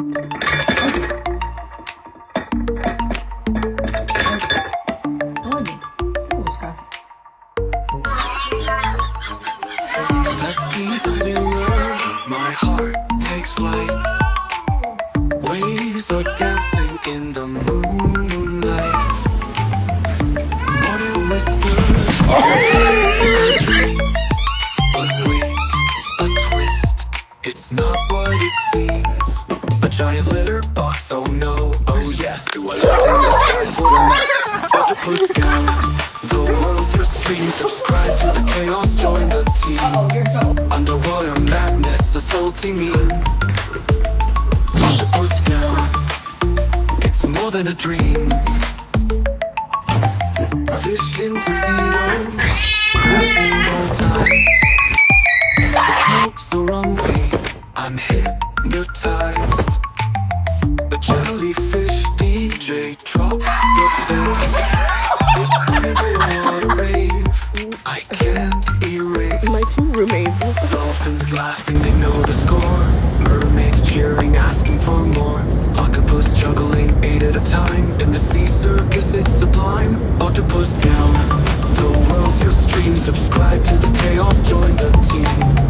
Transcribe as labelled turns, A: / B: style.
A: Oye, ¿qué buscas?
B: The seas are below, my heart takes flight. Waves are dancing in the moonlight. Water whispers, a twist. It's not what it seems. A giant litter box, oh no, oh yes. Do I let in the skies? What a mess. Octopus down, the world's your stream. Subscribe to the chaos, join the team. Underwater madness assaulting me. Octopus down, it's more than a dream. Fish in tuxedos, crabs in bow ties. The cloaks are on me, I'm hypnotized. The jellyfish DJ drops the bass. This underwater rave, I can't erase.
C: My two roommates.
B: Dolphins laughing, they know the score. Mermaids cheering, asking for more. Octopus juggling, 8 at a time. In the sea circus, it's sublime. Octopus down, the world's your stream. Subscribe to the chaos, join the team.